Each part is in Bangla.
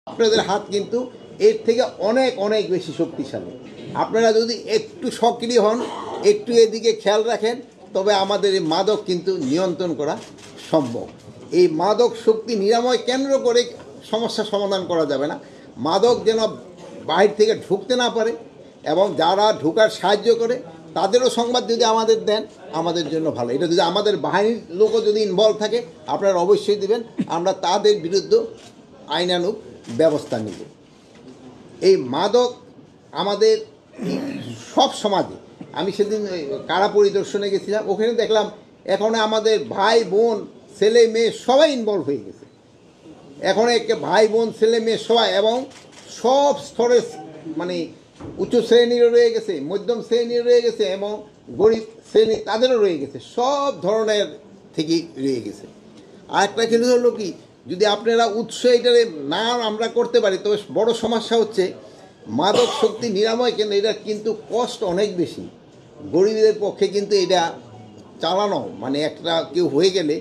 আপনাদের হাত কিন্তু এর থেকে অনেক অনেক বেশি শক্তিশালী। আপনারা যদি একটু সক্রিয় হন, একটু এদিকে খেয়াল রাখেন, তবে আমাদের এই মাদক কিন্তু নিয়ন্ত্রণ করা সম্ভব। এই মাদক শক্তি নিরাময় কেন্দ্র করে সমস্যা সমাধান করা যাবে না। মাদক যেন বাহির থেকে ঢুকতে না পারে, এবং যারা ঢোকার সাহায্য করে তাদেরও সংবাদ যদি আমাদের দেন, আমাদের জন্য ভালো। এটা যদি আমাদের বাহিনীর লোকও যদি ইনভলভ থাকে, আপনারা অবশ্যই দিবেন, আমরা তাদের বিরুদ্ধে আইনানুগ ব্যবস্থা নিব। এই মাদক আমাদের সব সমাজে, আমি সেদিন কারা পরিদর্শনে গেছিলাম, ওখানে দেখলাম এখন আমাদের ভাই বোন ছেলে মেয়ে সবাই ইনভলভ হয়ে গেছে। এখন একে ভাই বোন ছেলে মেয়ে সবাই, এবং সব স্তরের, মানে উচ্চ শ্রেণীরও রয়ে গেছে, মধ্যম শ্রেণীরও রয়ে গেছে, এবং গরিব শ্রেণী তাদেরও রয়ে গেছে, সব ধরনের থেকেই রয়ে গেছে। আর একটা কিন্তু হলো কি, যদি আপনারা উৎস এটা না আমরা করতে পারি, তবে বড় সমস্যা হচ্ছে মাদক শক্তি নিরাময় কেন্দ্র, এটা কিন্তু কষ্ট অনেক বেশি। গরিবদের পক্ষে কিন্তু এটা চালানো, মানে একটা কেউ হয়ে গেলে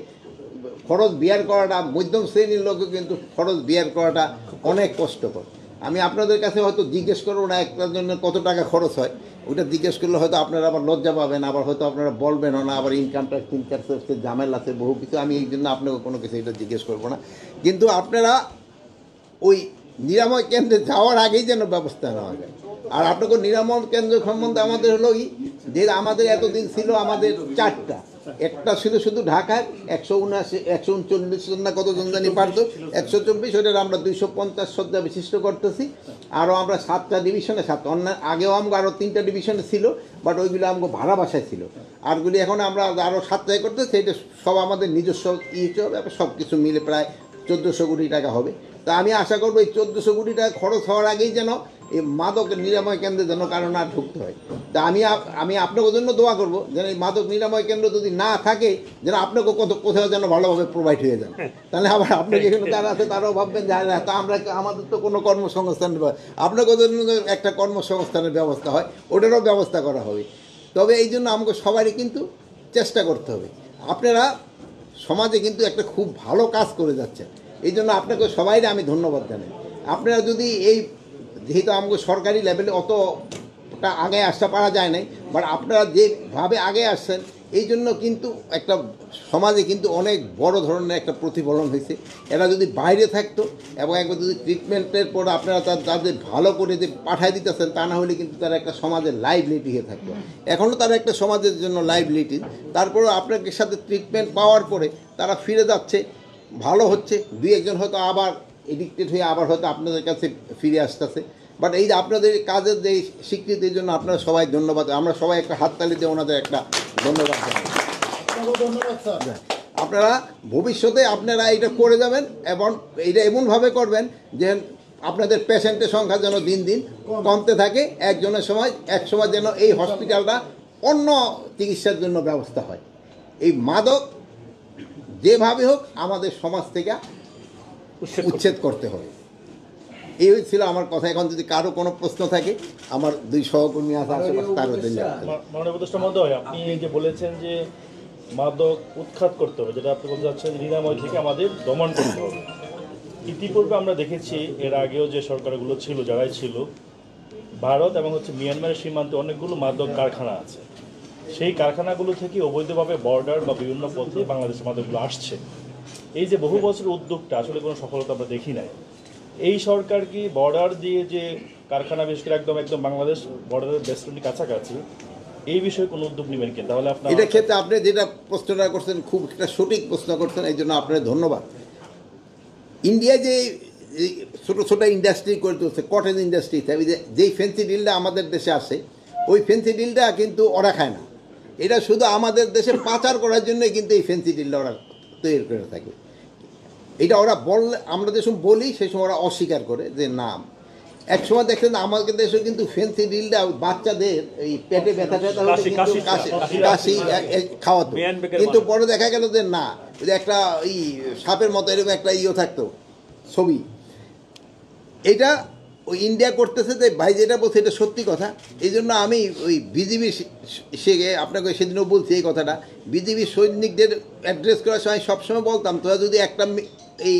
খরচ বিয়ার করাটা, মধ্যম শ্রেণীর লোকও কিন্তু খরচ বিয়ার করাটা অনেক কষ্টকর। আমি আপনাদের কাছে হয়তো জিজ্ঞেস করবো না একটার জন্য কত টাকা খরচ হয়, ওইটা জিজ্ঞেস করলে হয়তো আপনারা আবার লজ্জা পাবেন, আবার হয়তো আপনারা বলবেনও না, আবার ইনকাম ট্যাক্স ট্যাক্সের ঝামেলা আছে, বহু কিছু। আমি এই জন্য আপনাকে কোনো কিছু এটা জিজ্ঞেস করবো না। কিন্তু আপনারা ওই নিরাময় কেন্দ্রে যাওয়ার আগেই যেন ব্যবস্থা নেওয়া যায়। আর আপনাকে নিরাময় কেন্দ্র সম্বন্ধে আমাদের হলো যে আমাদের এতদিন ছিল আমাদের চারটা, একটা ছিল শুধু ঢাকায় 139 জন না কতজন জানি পারত, 124, ওইটার আমরা 250 শয্যা বিশিষ্ট করতেছি। আরও আমরা 7টা ডিভিশনে, অন্য আগেও আমাকে আরও 3টা ডিভিশনে ছিল, বাট ওইগুলো আমাকে ভাড়া বাসায় ছিল। আরগুলি এখন আমরা আরও 7টায় করতেছি, এটা সব আমাদের নিজস্ব হবে, সব কিছু মিলে প্রায় 1400 কোটি টাকা হবে। তা আমি আশা করবো এই 1400 কোটি টাকা খরচ হওয়ার আগেই যেন এই মাদক নিরাময় কেন্দ্রে যেন কারো না ঢুকতে হয়। তা আমি আপনাদের জন্য দোয়া করবো যেন এই মাদক নিরাময় কেন্দ্র যদি না থাকে, যেন আপনাকে কোথাও যেন ভালোভাবে প্রোভাইড হয়ে যান। তাহলে আবার আপনাকে এখানে যারা আছে তারাও ভাববেন যে না, তা আমাদের তো কোনো কর্মসংস্থান, আপনাদের জন্য একটা কর্মসংস্থানের ব্যবস্থা হয়, ওটারও ব্যবস্থা করা হবে। তবে এই জন্য আমাকে সবারই কিন্তু চেষ্টা করতে হবে। আপনারা সমাজে কিন্তু একটা খুব ভালো কাজ করে যাচ্ছেন, এই জন্য আপনাকে সবাইকে আমি ধন্যবাদ জানাই। আপনারা যদি এই, যেহেতু আমাকে সরকারি লেভেলে অতটা আগে আসতে পারা যায় নাই, বাট আপনারা যেভাবে আগে আসছেন, এই জন্য কিন্তু একটা সমাজে কিন্তু অনেক বড় ধরনের একটা প্রতিফলন হয়েছে। এরা যদি বাইরে থাকতো এবং একবার যদি ট্রিটমেন্টের পর আপনারা তাদের ভালো করে যে পাঠায় দিতেছেন, তা না হলে কিন্তু তারা একটা সমাজের লাইবিলিটি হয়ে থাকতো। এখনও তারা একটা সমাজের জন্য লাইবিলিটি, তারপরেও আপনার সাথে ট্রিটমেন্ট পাওয়ার পরে তারা ফিরে যাচ্ছে, ভালো হচ্ছে, 2-1 জন হয়তো আবার এডিক্টেড হয়ে আবার হয়তো আপনাদের কাছে ফিরে আসতেছে। বাট এই যে আপনাদের কাজের যে স্বীকৃতির জন্য আপনারা সবাই ধন্যবাদ, আমরা সবাই একটা হাততালি দিয়ে ওনাদের একটা ধন্যবাদ জানাই। আপনারা ভবিষ্যতে আপনারা এটা করে যাবেন, এবং এটা এমনভাবে করবেন যে আপনাদের পেশেন্টের সংখ্যা যেন দিন দিন কমতে থাকে, এক সময় যেন এই হসপিটালটা অন্য চিকিৎসার জন্য ব্যবস্থা হয়। এই মাদক যেভাবে হোক আমাদের সমাজ থেকে উচ্ছেদ করতে হবে। এই ছিল আমার কথা। এখন যদি কারো কোনো প্রশ্ন থাকে, আমার 2 সহকর্মী আছে আশেপাশে, তারও মাননীয় উপদেষ্টা মহোদয়, আপনি যে বলেছেন যে মাদক উৎখাত করতে হবে, যেটা আপনি বলতে চাচ্ছেন নিরাময় থেকে আমাদের দমন করতে হবে। ইতিপূর্বে আমরা দেখেছি এর আগেও যে সরকারগুলো ছিল, যারাই ছিল, ভারত এবং মিয়ানমারের সীমান্তে অনেকগুলো মাদক কারখানা আছে। সেই কারখানাগুলো থেকে অবৈধভাবে বর্ডার বা বিভিন্ন পথে বাংলাদেশের মাদকগুলো আসছে। এই যে বহু বছরের উদ্যোগটা আসলে কোনো সফলতা আমরা দেখি নাই। এই সরকার কি বর্ডার দিয়ে যে কারখানা, বিশেষ করে একদম বাংলাদেশ বর্ডারের বেস্টনের কাছাকাছি, এই বিষয়ে কোনো উদ্যোগ নেবেন কি? তাহলে আপনার এটা ক্ষেত্রে আপনি যেটা প্রশ্নটা করছেন, খুব একটা সঠিক প্রশ্ন করছেন, এই জন্য আপনার ধন্যবাদ। ইন্ডিয়া যে ছোটো ছোটো ইন্ডাস্ট্রি করে তুলছে, কটেজ ইন্ডাস্ট্রি, যেই ফেন্সি ডিলটা আমাদের দেশে আসে, ওই ফেন্সি ডিলটা কিন্তু ওরা খায় না। এটা শুধু আমাদের দেশে পাচার করার জন্যই কিন্তু এই ফেন্সি ডিলটা ওরা তৈরি করে থাকে। এটা ওরা বললে, আমরা যে সময় বলি সেই সময় ওরা অস্বীকার করে যে না। এক সময় দেখছেন আমাদের দেশে কিন্তু ফেন্সি ডিলটা বাচ্চাদের এই পেটে ব্যথা ট্যাথা হলে কিন্তু কাশি খাওয়াতো, কিন্তু পরে দেখা গেল যে না, ওই যে একটা এই সাপের মতো এরকম একটা থাকতো ছবি। এটা ওই ইন্ডিয়া করতেছে, যে ভাই যেটা বলছে এটা সত্যি কথা। এই জন্য আমি ওই বিজিবি আপনাকে সেদিনও বলছি এই কথাটা, বিজিবি সৈনিকদের অ্যাড্রেস করার সময় সবসময় বলতাম, তোরা যদি একটা এই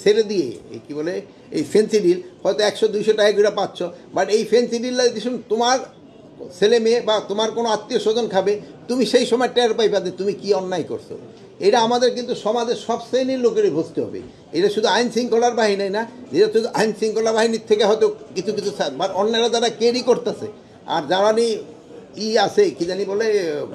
ছেড়ে দিয়ে এই কী বলে এই ফেন্সিডিল হয়তো 100-200 টাকা করে পাচ্ছ, বাট এই ফেন্সিডিলটা তোমার ছেলে মেয়ে বা তোমার কোনো আত্মীয় স্বজন খাবে, তুমি সেই সময় টের পাইবা যে তুমি কি অন্যায় করছো। এটা আমাদের কিন্তু সমাজের সব শ্রেণীর লোকেরই বুঝতে হবে। এটা শুধু আইন শৃঙ্খলার বাহিনী না, যেটা শুধু আইন শৃঙ্খলা বাহিনীর থেকে হয়তো কিছু কিছু বাট অন্যরা যারা ক্যারি করতেছে আর যারা আছে কি জানি বলে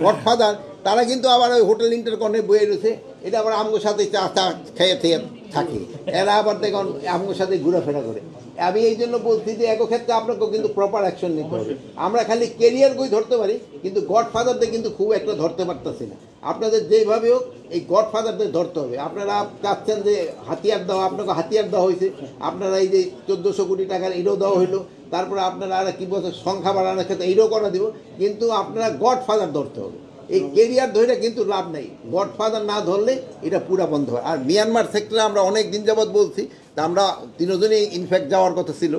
গডফাদার, তারা কিন্তু আবার ওই হোটেল ইন্টারকনে বয়ে রয়েছে, এটা আবার আমগোর সাথে চা খেয়ে খেয়ে থাকে, এরা আবার দেখুন আমগোর সাথে ঘোরাফেরা করে। আমি এই জন্য বলছি যে এক ক্ষেত্রে আপনাকেও কিন্তু প্রপার অ্যাকশন নিতে হবে। আমরা খালি কেরিয়ার বই ধরতে পারি, কিন্তু গডফাদারদের কিন্তু খুব একটা ধরতে পারতেছি না। আপনাদের যেইভাবে হোক এই গডফাদারদের ধরতে হবে। আপনারা চাচ্ছেন যে হাতিয়ার দেওয়া, আপনাকে হাতিয়ার দেওয়া হয়েছে, আপনারা এই যে 1400 কোটি টাকার এটাও দেওয়া হইলো, তারপরে আপনারা আর কি বলছে সংখ্যা বাড়ানোর ক্ষেত্রে এইটাও করা দিব, কিন্তু আপনারা গডফাদার ধরতে হবে। এই কেরিয়ার ধরে কিন্তু লাভ নেই, গডফাদার না ধরলে এটা পুরা বন্ধ হয়। আর মিয়ানমার সেক্টরে আমরা অনেক দিন যাবৎ বলছি, তা আমরা তিনজনই ইনফ্যাক্ট যাওয়ার কথা ছিল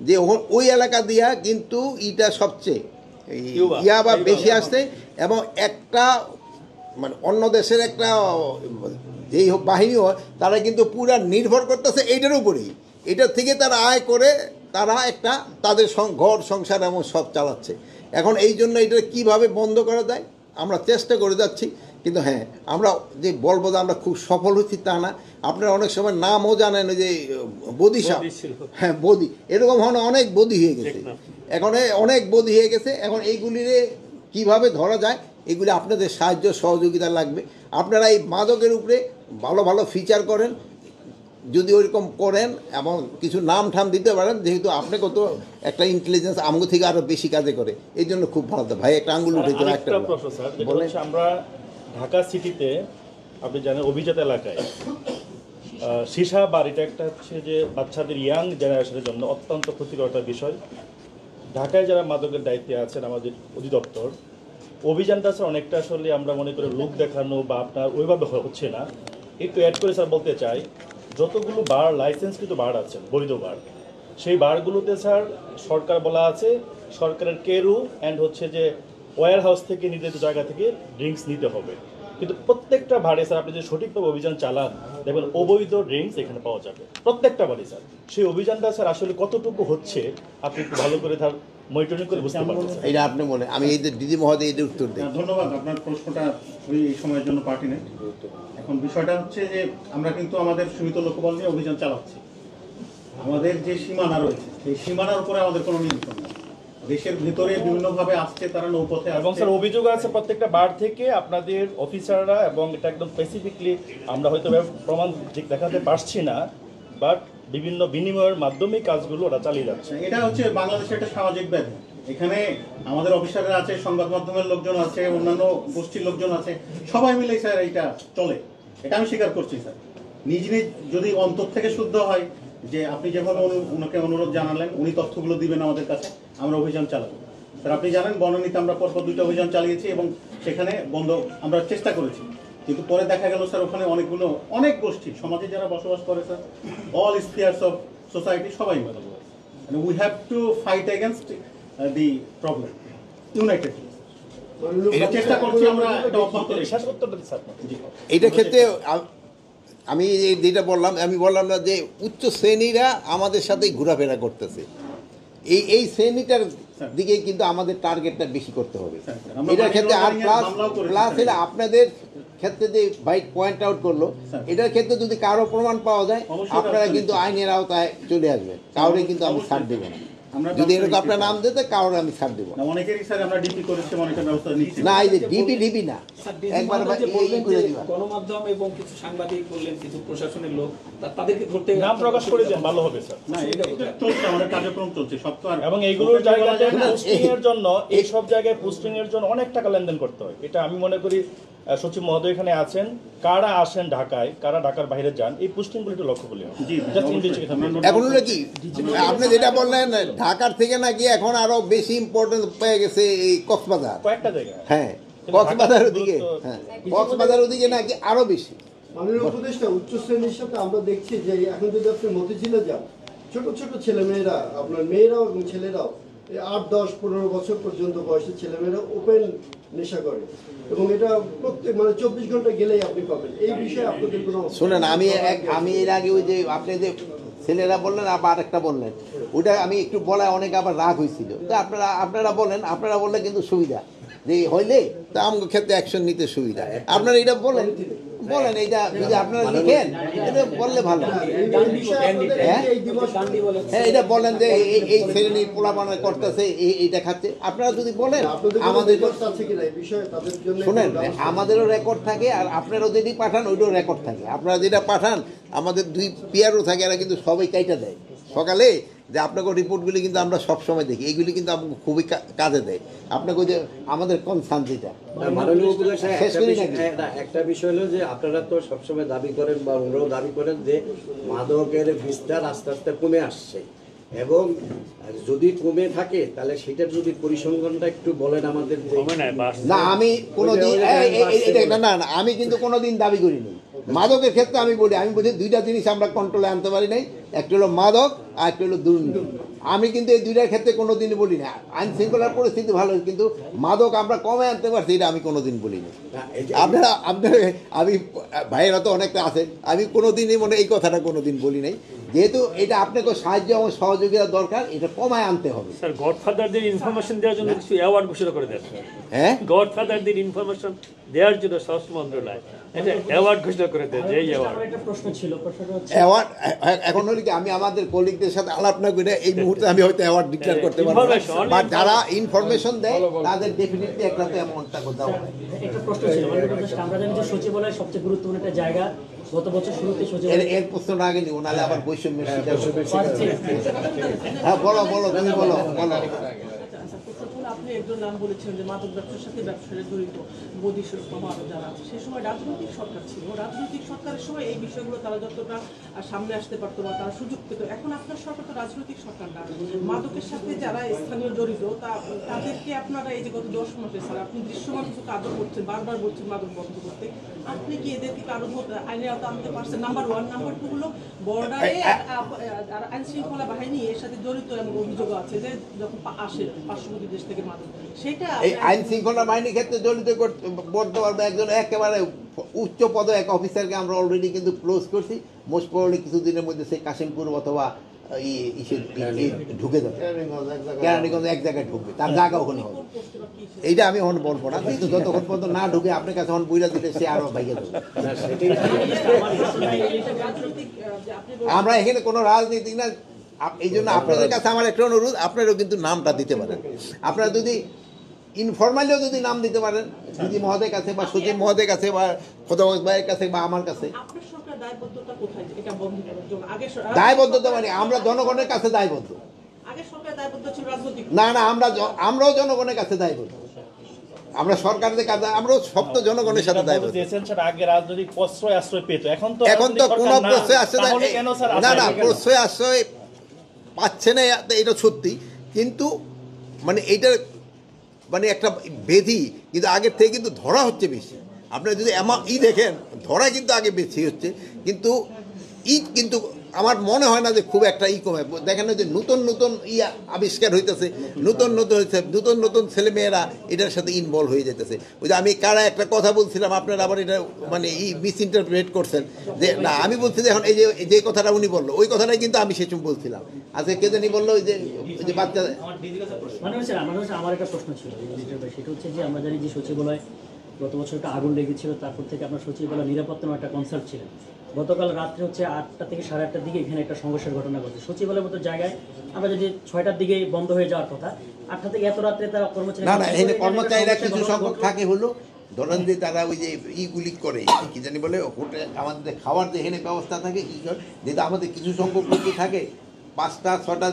যে ওই এলাকা দিয়া কিন্তু এটা সবচেয়ে ইয়াবা বেশি আসছে, এবং একটা মানে অন্য দেশের একটা যেই বাহিনী হয় তারা কিন্তু পুরা নির্ভর করতেছে এইটার উপরেই, এটার থেকে তারা আয় করে তারা একটা তাদের ঘর সংসার এবং সব চালাচ্ছে। এখন এই জন্য এটা কীভাবে বন্ধ করা যায় আমরা চেষ্টা করে যাচ্ছি, কিন্তু হ্যাঁ আমরা যে বলবো যে আমরা খুব সফল হচ্ছি তা না। আপনারা অনেক সময় নামও জানেন যে বদি সাহেব, হ্যাঁ বদি, এরকম অনেক বদি হয়ে গেছে, এখন অনেক বদি হয়ে গেছে। এখন এইগুলিরে কিভাবে ধরা যায় এগুলি আপনাদের সাহায্য সহযোগিতা লাগবে। আপনারা এই মাদকের উপরে ভালো ভালো ফিচার করেন, যদি ওইরকম করেন এবং কিছু নাম ঠাম দিতে পারেন, যেহেতু আপনাকে তো একটা ইন্টেলিজেন্স আমগো থেকে আরো বেশি কাজে করে, এই জন্য খুব ভালো। ভাই একটা আঙ্গুল উঠেছে একটা বলেন। আমরা ঢাকা সিটিতে আপনি জানেন অভিজাত এলাকায় সীসা বাড়িটা একটা হচ্ছে যে বাচ্চাদের ইয়াং জেনারেশনের জন্য অত্যন্ত ক্ষতিকর একটা বিষয়। ঢাকায় যারা মাদকের দায়িত্বে আছেন আমাদের অধিদপ্তর, অভিযানটা স্যার অনেকটা আসলে আমরা মনে করি লোক দেখানো বা আপনার ওইভাবে হচ্ছে না। একটু অ্যাড করে স্যার বলতে চাই, যতগুলো বার লাইসেন্সকৃত বার আছে বৈধ বার, সেই বারগুলোতে স্যার সরকার বলা আছে সরকারের কেরু অ্যান্ড হচ্ছে যে ওয়্যার হাউস থেকে নির্ধারিত জায়গা থেকে ড্রিঙ্কস নিতে হবে। কিন্তু প্রত্যেকটা বারে স্যার আপনি যদি সঠিকভাবে অভিযান চালান দেখবেন অবৈধ ড্রিঙ্কস এখানে পাওয়া যাবে প্রত্যেকটা বারে স্যার। সেই অভিযানটা স্যার আসলে কতটুকু হচ্ছে আপনি একটু ভালো করে তার মনিটরিং করে বুঝতে পারবেন। এটা আপনি বলেন, আমি এই যে দিদি মহোদয় এদের উত্তর দিই। ধন্যবাদ, আপনার প্রশ্নটা এই সময়ের জন্য পার্টিনেন্ট। এখন বিষয়টা হচ্ছে যে আমরা কিন্তু আমাদের সীমিত লোকবল নিয়ে অভিযান চালাচ্ছি। আমাদের যে সীমানা রয়েছে সেই সীমানার উপরে আমাদের কোনো নিয়ন্ত্রণ নেই। দেশের ভিতরে বিভিন্নভাবে আসছে, তারা নৌপথে আসছে। এবং স্যার অভিযোগ আছে প্রত্যেকটা বার থেকে আপনাদের অফিসাররা, এবং এটা একদম স্পেসিফিকলি আমরা হয়তো প্রমাণ দেখাতে পারছি না, বাট বিভিন্ন বিনিময়ের মাধ্যমে কাজগুলো ওরা চালিয়ে যাচ্ছে। এটা হচ্ছে বাংলাদেশের একটা সামাজিক ব্যাধি। এখানে আমাদের অফিসাররা আছে, সংবাদ মাধ্যমের লোকজন আছে, অন্যান্য গোষ্ঠীর লোকজন আছে, সবাই মিলে স্যার এইটা চলে। এটা আমি স্বীকার করছি স্যার। নিজ নিজ যদি অন্তর থেকে শুদ্ধ হয়, যে আপনি যেভাবে ওনাকে অনুরোধ জানালেন, উনি তথ্যগুলো দিবেন আমাদের কাছে, আমরা অভিযান চালাবো। স্যার আপনি জানেন বনানীতে আমরা পরপর 2টা অভিযান চালিয়েছি এবং সেখানে বন্ধ আমরা চেষ্টা করেছি, কিন্তু পরে দেখা গেল স্যার ওখানে অনেক গোষ্ঠী সমাজে যারা বসবাস করে sir, all spheres of society সবাই মিলে, we have to fight against the problem unitedly. চেষ্টা করছি আমরা এটা অব্যাহত রেখে। এইটার ক্ষেত্রে আমি যেটা বললাম, আমি বললাম না যে উচ্চ শ্রেণীরা আমাদের সাথেই ঘোরাফেরা করতেছে, এই শ্রেণীটার দিকে কিন্তু আমাদের টার্গেটটা বেশি করতে হবে এটার ক্ষেত্রে। আর প্লাস এটা আপনাদের ক্ষেত্রে যে বাইক পয়েন্ট আউট করলো, এটার ক্ষেত্রে যদি কারো প্রমাণ পাওয়া যায় আপনারা কিন্তু আইনের আওতায় চলে আসবেন, কাউরে কিন্তু আমি ছাড় দেবো না। যদি এরকম আপনার নাম দিতে কারোর আমি ছাড় দেবো না। অনেকেরই স্যার আমরা ডিপি করেছি, অনেকের ব্যবস্থা নিচ্ছি না, এই যে ডিপি না, একবার গণমাধ্যম এবং কিছু সাংবাদিক বললেন, কিছু প্রশাসনের লোক, তাদেরকে ধরতে নাম প্রকাশ করে দেন ভালো হবে স্যার। না, এটা চলছে, আমাদের কার্যক্রম চলছে সব তো। এবং এইগুলোর জায়গাতে পোস্টিং এর জন্য, এই সব জায়গায় পোস্টিং এর জন্য অনেক টাকা লেনদেন করতে হয়। এটা আমি মনে করি সচিব মহোদয় এখানে আছেন, কারা আসেন ঢাকায়, কারা ঢাকার বাইরে যান, এই পোস্টিংগুলো একটু লক্ষ্য করলে এখন হলো কি আপনি যেটা বললেন ঢাকার থেকে নাকি এখন আরো বেশি ইম্পর্টেন্স পেয়ে গেছে এই কক্সবাজার, কয়েকটা জায়গায়। হ্যাঁ কক্সবাজার ওদিকে, হ্যাঁ কক্সবাজার ওদিকে নাকি আরো বেশি। মাননীয় উপদেষ্টা, উচ্চ শ্রেণীর সাথে আমরা দেখছি যে এখন যদি আপনি মতিঝিলে যান, ছোট ছোট ছেলে মেয়েরা, আপনার মেয়েরাও এবং ছেলেরাও এই 8, 10, 15 বছর পর্যন্ত বয়সী ছেলেমেয়েরা ওপেন নেশা করে এবং এটা প্রত্যেক মানে 24 ঘন্টা গেলেই আপনি পাবেন। এই বিষয়ে আপনাদের কোনো শুনেন, আমি এর আগে ওই যে আপনি যে ছেলেরা বললেন আবার আরেকটা বললেন, ওটা আমি একটু বলায় অনেকে আবার রাগ হয়েছিল। তো আপনারা বলেন, আপনারা বললে কিন্তু সুবিধা যে হইলে তা আমার ক্ষেত্রে অ্যাকশন নিতে সুবিধা। আপনারা এটা বলেন এইটা যদি আপনারা লিখেন এটা বললে ভালো। হ্যাঁ, এটা বলেন যে এই শ্রেণীর পোলাপানা করতেছে, এইটা খাচ্ছে। আপনারা যদি বলেন আমাদের আছে কিনা এই বিষয়ে তাদের জন্য শুনেন, আমাদেরও রেকর্ড থাকে আর আপনারাও যদি পাঠান ওইটাও রেকর্ড থাকে। আপনারা যেটা পাঠান আমাদের 2 পিয়ারও থাকে, এরা কিন্তু সবাই কাইটা দেয় সকালে, যে আপনাকে রিপোর্টগুলি কিন্তু আমরা সবসময় দেখি, এইগুলি কিন্তু আমাকে খুবই কাজে দেয়। আপনাকে ওই যে আমাদের কনসার্ন যেটা মাননীয় উপদেষ্টা শেষ করি নাকি? একটা বিষয় হলো যে আপনারা তো সবসময় দাবি করেন বা ওনারাও দাবি করেন যে মাদকের বিস্তার আস্তে আস্তে কমে আসছে, এবং যদি কমে থাকে তাহলে সেটার যদি পরিসংখ্যানটা একটু বলেন আমাদের। না, আমি কোনোদিন না, আমি কিন্তু কোনোদিন দাবি করিনি। মাদকের ক্ষেত্রে আমি বলি 2টা জিনিস আমরা কন্ট্রোলে আনতে পারি নাই, একটা হলো মাদক আর একটা হলো দুর্নীতি। আমি কিন্তু এই 2টার ক্ষেত্রে কোনোদিনই বলি না। আইন শৃঙ্খলার পরিস্থিতি ভালো, কিন্তু মাদক আমরা কমে আনতে পারছি এটা আমি কোনোদিন বলিনি। আপনারা আমি ভাইয়েরা তো অনেকটা আছেন, আমি কোনোদিনই এই কথাটা কোনোদিন বলি নাই। যেহেতু এটা আপনাকে সাহায্য এবং সহযোগিতা দরকার, এটা কমায় আনতে হবে। স্যার, গডফাদারদের ইনফরমেশন দেওয়ার জন্য কিছু অ্যাওয়ার্ড ঘোষণা করে দেন। হ্যাঁ, গডফাদারদের ইনফরমেশন দেওয়ার জন্য স্বরাষ্ট্র মন্ত্রণালয় এটা অ্যাওয়ার্ড ঘোষণা করে দেন। যে অ্যাওয়ার্ড অ্যাওয়ার্ড এখন হলো কি, আমি আমাদের কলিগদের সাথে আলাপ না করে এই মুহূর্তে আমি হয়তো অ্যাওয়ার্ড ডিক্লেয়ার করতে পারবো না, বা যারা ইনফরমেশন দেয় তাদের ডেফিনেটলি একটা তো অ্যামাউন্টটা দেওয়া হয়। একটা প্রশ্ন ছিল, আমরা জানি যে সচিবালয় সবচেয়ে গুরুত্বপূর্ণ একটা জায়গা। গত বছর শুরুতে সচিবালয় এর প্রশ্নটা আগে নিব, নাহলে আবার বৈষম্যের শিকার হবে। হ্যাঁ, বলো তুমি বলো। আপনি একজন নাম বলেছেন যে মাদক ব্যবসার সাথে ব্যবসায় জড়িত মোদী সরকার আরো যারা আছে, সেই সময় রাজনৈতিক সরকার ছিল। রাজনৈতিক সরকারের সময় এই বিষয়গুলো তারা যতটা সামনে আসতে পারতো বা তারা সুযোগ পেত। এখন আপনার সরকার তো রাজনৈতিক সরকার না, মাদকের সাথে যারা স্থানীয় জড়িত তাদেরকে আপনারা এই যে গত 10 মাসে স্যার আপনি দৃশ্যমান কিছু কাজও করছেন, বারবার বলছেন মাদক বন্ধ করতে। আপনি কি এদেরকে কারো আইনের আওতা আনতে পারছেন? নাম্বার 1। নাম্বার 2 হলো বর্ডারে আইন শৃঙ্খলা বাহিনী এর সাথে জড়িত এমন অভিযোগ আছে যে যখন আসে পার্শ্ববর্তী দেশ থেকে মাদক, সেটা এই আইন শৃঙ্খলা বাহিনীর ক্ষেত্রে জড়িত করতে পারবে একজন একেবারে উচ্চ পদ এক অফিসারকে আমরা অলরেডি কিন্তু ক্লোজ করছি। মোস্ট প্রবাবলি কিছুদিনের মধ্যে সেই কাশিমপুর অথবা ঢুকে যাবে, কেরানীগঞ্জ এক জায়গায় ঢুকবে, তার জায়গা ওখানে হবে। এইটা আমি এখন বলবো না, কিন্তু যতক্ষণ পর্যন্ত না ঢুকে আপনার কাছে এখন বইরা দিলে সে আরো ভাইয়া দেবে। আমরা এখানে কোনো রাজনীতি না, এই জন্য আপনাদের কাছে আমার একটা অনুরোধ, আপনারাও কিন্তু নামটা দিতে পারেন। আপনারা যদি ইনফরমালিও যদি নাম দিতে পারেন দিদি মহোদয়ের কাছে বা সচিব মহোদয়ের কাছে বা খোদাবত ভাইয়ের কাছে বা আমার কাছে। দায়বদ্ধতা মানে আমরা জনগণের কাছে দায়বদ্ধ। না, আমরাও জনগণের কাছে দায়বদ্ধ। আমরা সরকারের কাছে, আমরাও সব তো জনগণের সাথে দায়বদ্ধ। আগে রাজনৈতিক প্রশ্রয় আশ্রয় পেত, এখন তো কোনো প্রশ্রয় আশ্রয় না, প্রশ্রয় আশ্রয় পাচ্ছে না, এটা সত্যি। কিন্তু এইটার একটা বেধি কিন্তু আগের থেকে কিন্তু ধরা হচ্ছে বেশি। আপনারা যদি দেখেন, ধরা কিন্তু আগে বেশি হচ্ছে, কিন্তু কিন্তু আমার মনে হয় না যে খুব একটা কমে। দেখেন যে নতুন নতুন আবিষ্কার হইতেছে, নতুন নতুন ছেলেমেয়েরা এটার সাথে ইনভলভ হয়ে যেতেছে। ওই যে আমি কারা একটা কথা বলছিলাম, আপনারা আবার এটা মিস ইন্টারপ্রেট করছেন যে না, আমি বলছি যে এখন এই যে কথাটা উনি বললো ওই কথাটাই কিন্তু আমি সেসব বলছিলাম। আজকে কে জানি বললো ওই যে বাচ্চা। আমার একটা প্রশ্ন ছিল, সেটা হচ্ছে যে আমরা জানি যে সচিবালয় গত বছর একটা আগুন লেগেছিল, তারপর থেকে আপনার সচিবালয় নিরাপত্তা একটা কনসার্ট ছিলেন। গতকাল রাত্রে হচ্ছে 8টা থেকে 8:30টার দিকে এখানে একটা সংঘর্ষের ঘটনা ঘটছে সচিবালয়ের মতো জায়গায়। আমরা যদি 6টার দিকে বন্ধ হয়ে যাওয়ার কথা, 8টা থেকে এত রাত্রে তারা কর্মচারীরা কিছু সংখ্যক থাকে হলো, ধরেন যে তারা ওই যে ইগুলি করে কি জানি বলে হোটেল, আমাদের খাওয়ার যে এখানে ব্যবস্থা থাকে যেটা আমাদের কিছু সংখ্যক লোক থাকে 5টা 6টা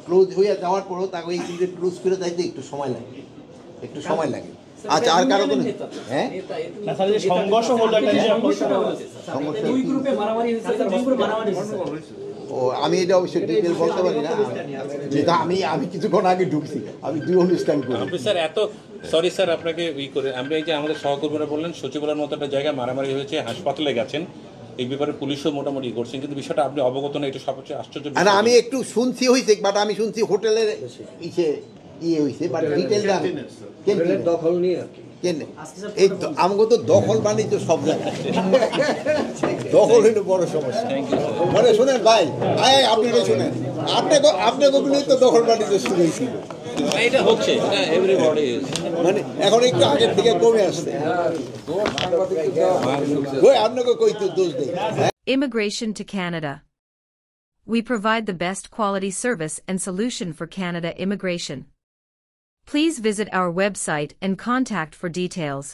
ক্লোজ হয়ে যাওয়ার পরও তাকে এই কিন্তু ক্লোজ করে যাইতে একটু সময় লাগে। আচ্ছা, আর কারো কোনো হ্যাঁ সংঘর্ষ হলো ও আমি এটা অবশ্যই ডিটেল বলতে পারি না। আমি কিছুক্ষণ আগে ঢুকছি, আমি 2 অনুষ্ঠান করি। আপনি স্যার এত সরি স্যার আপনাকে করে আমরা এই যে আমাদের সহকর্মীরা বললেন সচিবালয়ের মতো একটা জায়গায় মারামারি হয়েছে, হাসপাতালে গেছেন, এই ব্যাপারে পুলিশও মোটামুটি করছেন, কিন্তু বিষয়টা আপনি অবগত না, এটা সবচেয়ে আশ্চর্য আর বিষয়। আমি একটু শুনছি হয়েছে, বাট আমি শুনছি হোটেলের ইয়ে হয়েছে, বাট ডিটেলটা হোটেলের দখল নিয়ে আর কি। এই তো আমাকে তো দখল বাণিজ্য সব জায়গায় দখল হইলো বড় সমস্যা। মানে শোনেন ভাই, আপনাকে শোনেন, আপনাকে বলেই তো দখল বাণিজ্য শুরু হয়েছিল, এটা হচ্ছে, এটা এভরিবডি মানে এখন একটু আগের থেকে কমে আসছে। ওই আপনাকে কই তো দোষ দেয়। Immigration to Canada. We provide the best quality service and solution for Canada immigration. Please visit our website and contact for details.